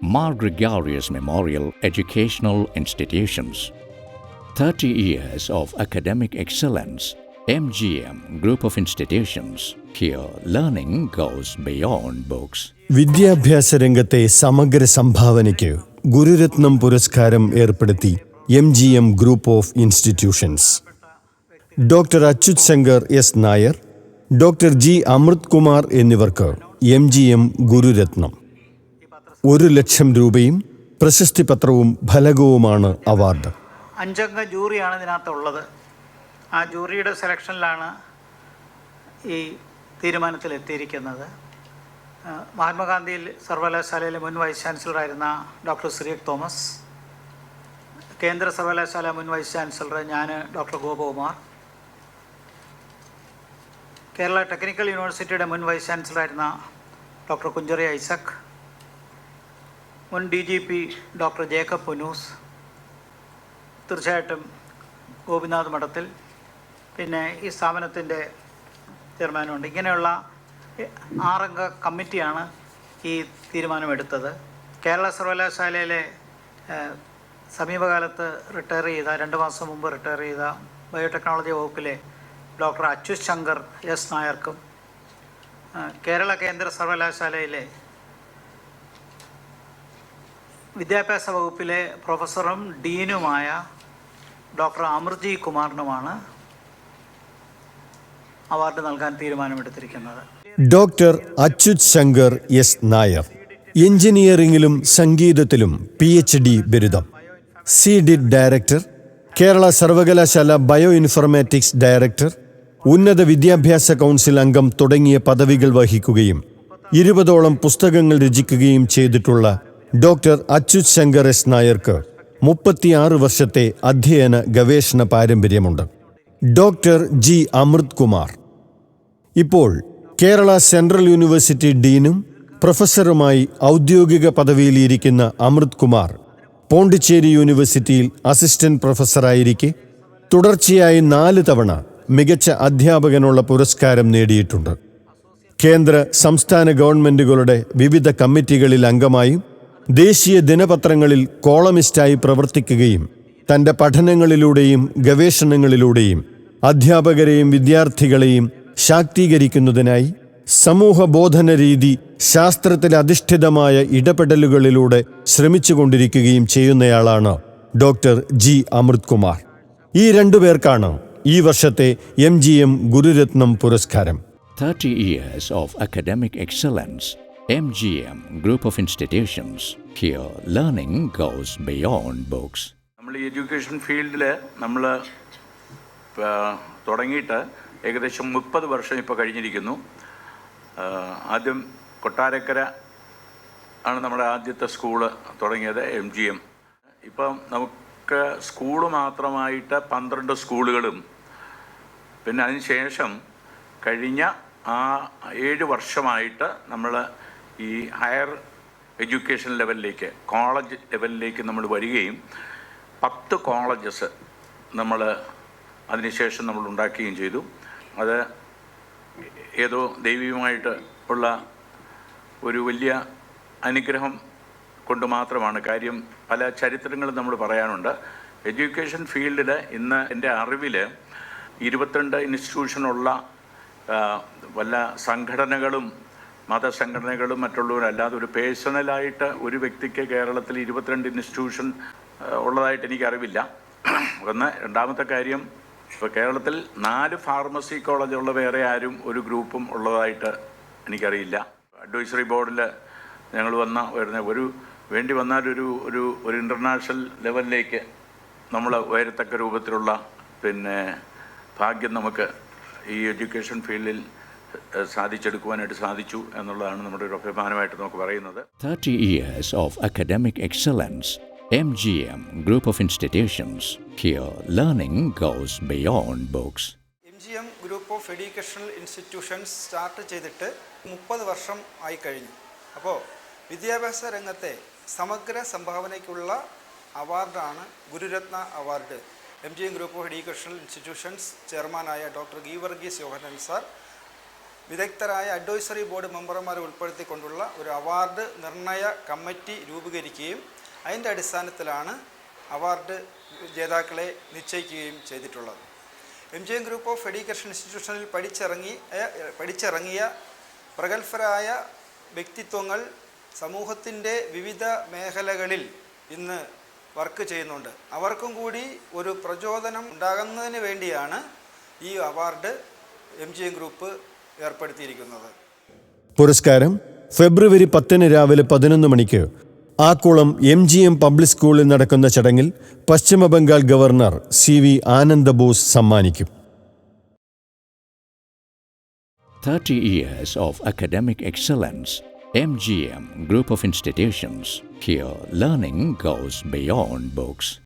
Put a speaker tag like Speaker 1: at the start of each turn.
Speaker 1: Mar Gregorius Memorial Educational Institutions. 30 years of academic excellence. MGM Group of Institutions. Here, learning goes beyond books.
Speaker 2: വിദ്യാഭ്യാസ രംഗത്തെ സമഗ്ര സംഭാവനയ്ക്ക് ഗുരുരത്നം പുരസ്കാരം ഏർപ്പെടുത്തി MGM group of institutions. Doctor Achyut Shankar S Nair, doctor G അമൃത് കുമാർ എന്നിവർക്ക് MGM Gururatnam. 1,00,000 രൂപയും പ്രശസ്തി പത്രവും ഫലകവുമാണ് അവാർഡ്.
Speaker 3: 5 അംഗ ജൂറിയാണ് ഇതിനകത്തുള്ളത്. ആ ജൂറിയുടെ സെലക്ഷനിലാണ് ഈ തീരുമാനത്തിലെത്തിയിരിക്കുന്നത്. മഹാത്മാഗാന്ധി സർവകലാശാലയിലെ മുൻ വൈസ് ചാൻസലറായിരുന്ന ഡോക്ടർ സിറിയക് തോമസ്, കേന്ദ്ര സർവകലാശാല മുൻ വൈസ് ചാൻസലർ ഞാൻ ഡോക്ടർ ഗോപകുമാർ, കേരള ടെക്നിക്കൽ യൂണിവേഴ്സിറ്റിയുടെ മുൻ വൈസ് ചാൻസലറായിരുന്ന ഡോക്ടർ കുഞ്ചറി ഐസക്, മുൻ DGP ഡോക്ടർ ജേക്കബ് പുനൂസ്, തീർച്ചയായിട്ടും ഗോപിനാഥ് മഠത്തിൽ, പിന്നെ ഈ സ്ഥാപനത്തിൻ്റെ ചെയർമാനുണ്ട്. ഇങ്ങനെയുള്ള 6 അംഗ കമ്മിറ്റിയാണ് ഈ തീരുമാനമെടുത്തത്. കേരള സർവകലാശാലയിലെ സമീപകാലത്ത് റിട്ടയർ ചെയ്ത 2 മാസം മുമ്പ് റിട്ടയർ ചെയ്ത ബയോടെക്നോളജി വകുപ്പിലെ ഡോക്ടർ അച്യുത് ശങ്കർ എസ് നായർക്കും, കേരള കേന്ദ്ര സർവകലാശാലയിലെ വിദ്യാഭ്യാസ വകുപ്പിലെ പ്രൊഫസറും ഡീനുമായ ഡോക്ടർ അമൃത് G കുമാറിനുമാണ് അവാർഡ് നൽകാൻ തീരുമാനമെടുത്തിരിക്കുന്നത്.
Speaker 2: ഡോക്ടർ അച്യുത് ശങ്കർ എസ് നായർ എഞ്ചിനീയറിംഗിലും സംഗീതത്തിലും PhD ബിരുദം, CDIT ഡയറക്ടർ, കേരള സർവകലാശാല ബയോ ഇൻഫർമാറ്റിക്സ് ഡയറക്ടർ, ഉന്നത വിദ്യാഭ്യാസ കൗൺസിൽ അംഗം തുടങ്ങിയ പദവികൾ വഹിക്കുകയും 20ഓളം പുസ്തകങ്ങൾ രചിക്കുകയും ചെയ്തിട്ടുള്ള ഡോക്ടർ അച്യുത് ശങ്കർ എസ് നായർക്ക് 36 വർഷത്തെ അധ്യയന ഗവേഷണ പാരമ്പര്യമുണ്ട്. ഡോക്ടർ G അമൃത് കുമാർ ഇപ്പോൾ കേരള സെൻട്രൽ യൂണിവേഴ്സിറ്റി ഡീനും പ്രൊഫസറുമായി ഔദ്യോഗിക പദവിയിലിരിക്കുന്ന അമൃത് കുമാർ പോണ്ടിച്ചേരി യൂണിവേഴ്സിറ്റിയിൽ അസിസ്റ്റന്റ് പ്രൊഫസറായിരിക്കെ തുടർച്ചയായി 4 തവണ മികച്ച അധ്യാപകനുള്ള പുരസ്കാരം നേടിയിട്ടുണ്ട്. കേന്ദ്ര സംസ്ഥാന ഗവൺമെൻറ്റുകളുടെ വിവിധ കമ്മിറ്റികളിൽ അംഗമായും ദേശീയ ദിനപത്രങ്ങളിൽ കോളമിസ്റ്റായി പ്രവർത്തിക്കുകയും തൻ്റെ പഠനങ്ങളിലൂടെയും ഗവേഷണങ്ങളിലൂടെയും അധ്യാപകരെയും വിദ്യാർത്ഥികളെയും ശാക്തീകരിക്കുന്നതിനായി സമൂഹബോധന രീതി ശാസ്ത്രത്തിലധിഷ്ഠിതമായ ഇടപെടലുകളിലൂടെ ശ്രമിച്ചുകൊണ്ടിരിക്കുകയും ചെയ്യുന്നയാളാണ് ഡോക്ടർ G അമൃത് കുമാർ. ഈ 2 പേർക്കാണ് ഈ വർഷത്തെ MGM ഗുരുരത്നം പുരസ്കാരം.
Speaker 1: 30 years of academic excellence. MGM Group of Institutions. Here, learning goes beyond books.
Speaker 4: നമ്മൾ ഈ എഡ്യൂക്കേഷൻ ഫീൽഡിൽ നമ്മൾ തുടങ്ങിയിട്ട് ഏകദേശം 30 വർഷം ഇപ്പോൾ കഴിഞ്ഞിരിക്കുന്നു. ആദ്യം കൊട്ടാരക്കര ആണ് നമ്മുടെ ആദ്യത്തെ സ്കൂള് തുടങ്ങിയത്, MGM. ഇപ്പം നമുക്ക് സ്കൂള് മാത്രമായിട്ട് 12 സ്കൂളുകളും, പിന്നെ അതിന് ശേഷം കഴിഞ്ഞ 7 വർഷമായിട്ട് നമ്മൾ ഈ ഹയർ എഡ്യൂക്കേഷൻ ലെവലിലേക്ക്, കോളേജ് ലെവലിലേക്ക് നമ്മൾ വരികയും 10 കോളേജസ് നമ്മൾ അതിനുശേഷം നമ്മൾ ഉണ്ടാക്കുകയും ചെയ്തു. അത് ഏതോ ദൈവികമായിട്ട് ഉള്ള ഒരു വലിയ അനുഗ്രഹം കൊണ്ട് മാത്രമാണ്. കാര്യം പല ചരിത്രങ്ങളും നമ്മൾ പറയാനുണ്ട്. എഡ്യൂക്കേഷൻ ഫീൽഡിൽ ഇന്ന് എൻ്റെ അറിവിൽ 22 ഇൻസ്റ്റിറ്റ്യൂഷനുള്ള വല്ല സംഘടനകളും മതസംഘടനകളും മറ്റുള്ളവരല്ലാതെ ഒരു പേഴ്സണലായിട്ട് ഒരു വ്യക്തിക്ക് കേരളത്തിൽ 22 ഇൻസ്റ്റിറ്റ്യൂഷൻ ഉള്ളതായിട്ട് എനിക്കറിവില്ല. ഒന്ന്. രണ്ടാമത്തെ കാര്യം, ഇപ്പോൾ കേരളത്തിൽ 4 ഫാർമസി കോളേജുള്ള വേറെ ആരും ഒരു ഗ്രൂപ്പും ഉള്ളതായിട്ട് എനിക്കറിയില്ല. അഡ്വൈസറി ബോർഡിൽ ഞങ്ങൾ വേണ്ടി വന്നാൽ ഒരു ഇൻ്റർനാഷണൽ ലെവലിലേക്ക് നമ്മൾ ഉയരത്തക്ക രൂപത്തിലുള്ള പിന്നെ ഭാഗ്യം നമുക്ക് ഈ എഡ്യൂക്കേഷൻ ഫീൽഡിൽ സാധിച്ചെടുക്കുവാനായിട്ട് സാധിച്ചു എന്നുള്ളതാണ് നമ്മുടെ ഒരു അഭിമാനമായിട്ട് നമുക്ക് പറയുന്നത്.
Speaker 1: 30 years of academic excellence. MGM Group of Institutions. Here, learning goes beyond books.
Speaker 5: MGM Group of Educational Institutions start ചെയ്തിട്ട് 30 വർഷം ആയി കഴിഞ്ഞു. അപ്പോൾ വിദ്യാഭ്യാസ രംഗത്തെ സമഗ്ര സംഭാവനയ്ക്കുള്ള അവാർഡാണ് Gururatna award. MGM Group of Educational Institutions ചെയർമാനായ ഡോക്ടർ ഗീവർഗീസ് യോഹന്നാൻ സാർ വിദഗ്ധരായ അഡ്വൈസറി ബോർഡ് മെമ്പർമാരെ ഉൾപ്പെടുത്തിക്കൊണ്ടുള്ള ഒരു അവാർഡ് നിർണയ കമ്മിറ്റി രൂപീകരിക്കുകയും അതിൻ്റെ അടിസ്ഥാനത്തിലാണ് അവാർഡ് ജേതാക്കളെ നിശ്ചയിക്കുകയും ചെയ്തിട്ടുള്ളത്. MGM ഗ്രൂപ്പ് ഓഫ് എഡ്യൂക്കേഷൻ ഇൻസ്റ്റിറ്റ്യൂഷനിൽ പഠിച്ചിറങ്ങിയ പ്രഗത്ഭരായ വ്യക്തിത്വങ്ങൾ സമൂഹത്തിൻ്റെ വിവിധ മേഖലകളിൽ ഇന്ന് വർക്ക് ചെയ്യുന്നുണ്ട്. അവർക്കും കൂടി ഒരു പ്രചോദനം ഉണ്ടാകുന്നതിന് വേണ്ടിയാണ് ഈ അവാർഡ് MGM ഗ്രൂപ്പ് ഏർപ്പെടുത്തിയിരിക്കുന്നത്.
Speaker 2: പുരസ്കാരം ഫെബ്രുവരി 10 രാവിലെ 11 മണിക്ക് ആക്കുളം MGM പബ്ലിക് സ്കൂളിൽ നടക്കുന്ന ചടങ്ങിൽ പശ്ചിമബംഗാൾ ഗവർണർ CV ആനന്ദബോസ് സമ്മാനിക്കും.
Speaker 1: 30 years of academic excellence. MGM Group of Institutions. Here, learning goes beyond books.